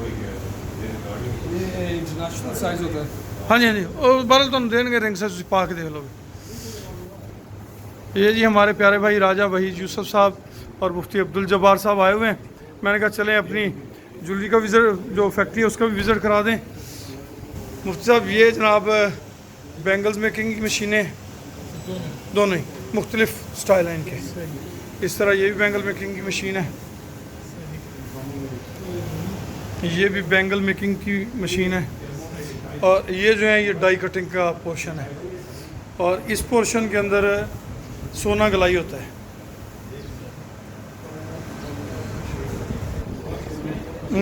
ये international size होता है। हाँ जी हाँ जी, और बारह तुम देंगे रिंग से पा के देख लो। ये जी हमारे प्यारे भाई राजा वहीद यूसुफ साहब और मुफ्ती अब्दुल जब्बार साहब आए हुए हैं। मैंने कहा चलें अपनी ज्वेलरी का विज़िट, जो फैक्ट्री है उसका भी विज़िट करा दें। मुफ्ती साहब ये जनाब बैंगल्स मेकिंग की मशीनें दोनों ही मुख्तलिफ स्टाइल हैं इनके। इस तरह ये भी बैंगल मेकिंग की मशीन है, ये भी बैंगल मेकिंग की मशीन है, और ये जो है ये डाई कटिंग का पोर्शन है, और इस पोर्शन के अंदर सोना गलाई होता है।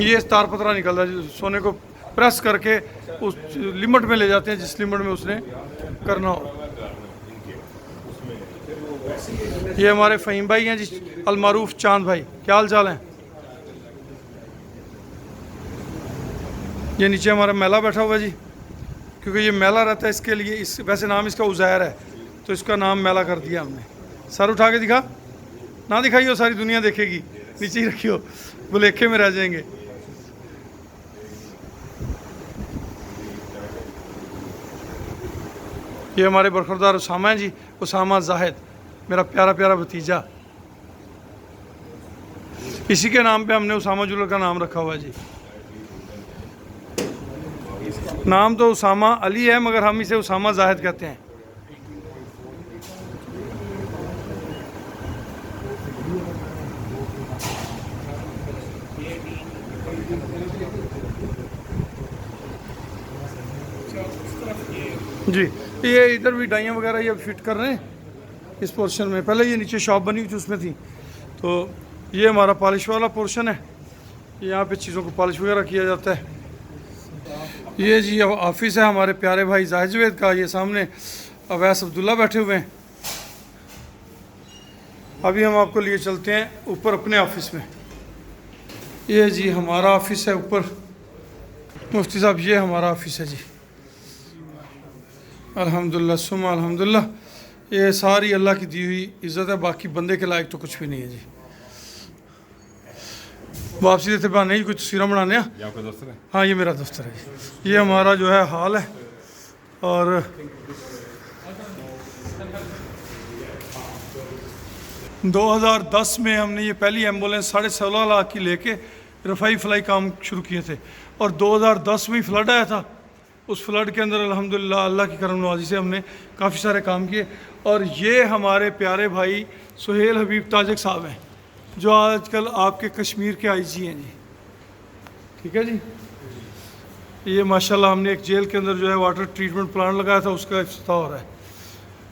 ये तार पतरा निकलता है, सोने को प्रेस करके उस लिमिट में ले जाते हैं जिस लिमिट में उसने करना हो। ये हमारे फ़हीम भाई हैं जी, अलमारूफ चांद भाई, क्या हाल चाल हैं। ये नीचे हमारा मेला बैठा हुआ है जी, क्योंकि ये मेला रहता है इसके लिए, इस वैसे नाम इसका उज़ैर है तो इसका नाम मेला कर दिया हमने। सर उठा के दिखा, ना दिखाइयो सारी दुनिया देखेगी, नीचे ही रखियो, बुलेखे में रह जाएंगे। ये हमारे बरखुरदार उसामा हैं जी, उसामा जाहिद, मेरा प्यारा प्यारा भतीजा। इसी के नाम पे हमने उसामा ज्वेलर का नाम रखा हुआ है जी। नाम तो उसामा अली है मगर हम इसे उसामा जाहिद कहते हैं। जी ये इधर भी डाइयाँ वगैरह ये फिट कर रहे हैं इस पोर्शन में। पहले ये नीचे शॉप बनी हुई थी उसमें थी, तो ये हमारा पॉलिश वाला पोर्शन है, यहाँ पे चीज़ों को पॉलिश वगैरह किया जाता है। ये जी ऑफिस है हमारे प्यारे भाई जाहिद जवेद का, ये सामने अवैस अब्दुल्ला बैठे हुए हैं। अभी हम आपको लिए चलते हैं ऊपर अपने ऑफिस में। ये जी हमारा ऑफिस है ऊपर, मुफ्ती साहब ये हमारा ऑफिस है जी। अल्हम्दुलिल्लाह सुम्मा अल्हम्दुलिल्लाह, ये सारी अल्लाह की दी हुई इज़्ज़त है, बाकी बंदे के लायक तो कुछ भी नहीं है जी। वापसी देते बहाने ही कुछ तस्वीरें बनाने। ये आपका दफ्तर है? हाँ ये मेरा दफ्तर है जी, ये हमारा जो है हॉल है। और 2010 में हमने ये पहली एम्बुलेंस 16.5 लाख की लेके रफ़ाई फ़लाई काम शुरू किए थे, और 2010 में ही फ्लड आया था। उस फ्लड के अंदर अल्हम्दुलिल्लाह अल्लाह की करम नवाजी से हमने काफ़ी सारे काम किए। और ये हमारे प्यारे भाई सुहेल हबीब ताजक साहब हैं, जो आजकल आपके कश्मीर के आईजी हैं जी। ठीक है जी। ये माशाल्लाह हमने एक जेल के अंदर जो है वाटर ट्रीटमेंट प्लांट लगाया था, उसका इफ्तिताह हो रहा है।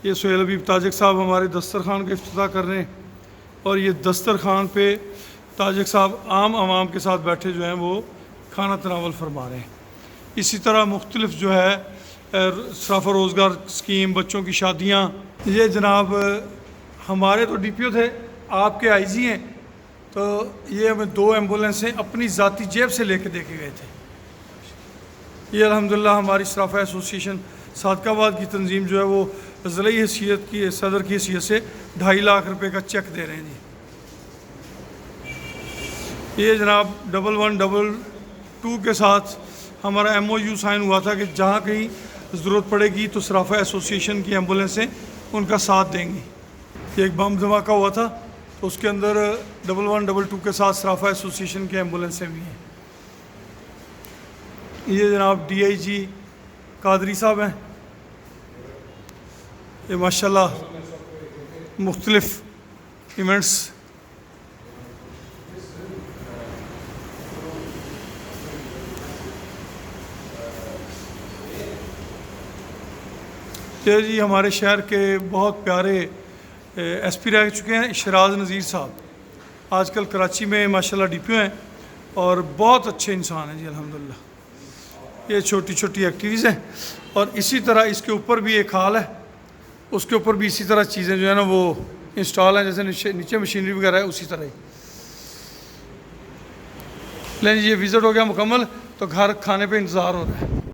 ये सुहेल हबीब ताजक साहब हमारे दस्तरखान का इफ्तिताह कर रहे हैं, और ये दस्तरखान पे ताजक साहब आम आवाम के साथ बैठे जो हैं वो खाना तनावल फरमा रहे हैं। इसी तरह मुख्तलिफ जो है सराफा रोज़गार स्कीम, बच्चों की शादियाँ। ये जनाब हमारे तो DPO थे, आपके IG हैं, तो ये हमें 2 एम्बुलेंसें अपनी ज़ाती जेब से लेके दे के गए थे। ये अल्हम्दुलिल्लाह हमारी सराफा एसोसिएशन सादकाबाद की तंजीम जो है वो ज़िली हैसियत की सदर की हैसियत से 2.5 लाख रुपए का चेक दे रहे हैं जी। ये जनाब 1122 के साथ हमारा MOU साइन हुआ था कि जहाँ कहीं ज़रूरत पड़ेगी तो सराफा एसोसिएशन की एम्बुलेंसें उनका साथ देंगी। एक बम धमाका हुआ था तो उसके अंदर 1122 के साथ सराफा एसोसिएशन की एम्बुलेंसें भी हैं। ये जनाब DIG कादरी साहब हैं, ये माशाल्लाह मुख्तलिफ इवेंट्स ये जी हमारे शहर के बहुत प्यारे SP रह चुके हैं शराज नज़ीर साहब, आजकल कराची में माशाल्लाह DPO हैं और बहुत अच्छे इंसान हैं जी अल्हम्दुलिल्लाह। ये छोटी छोटी एक्टिविटीज़ हैं, और इसी तरह इसके ऊपर भी एक हॉल है, उसके ऊपर भी इसी तरह चीज़ें जो है ना वो इंस्टॉल हैं, जैसे नीचे मशीनरी वगैरह है उसी तरह ही। लेकिन ये विज़िट हो गया मुकम्मल, तो घर खाने पे इंतज़ार हो रहा है।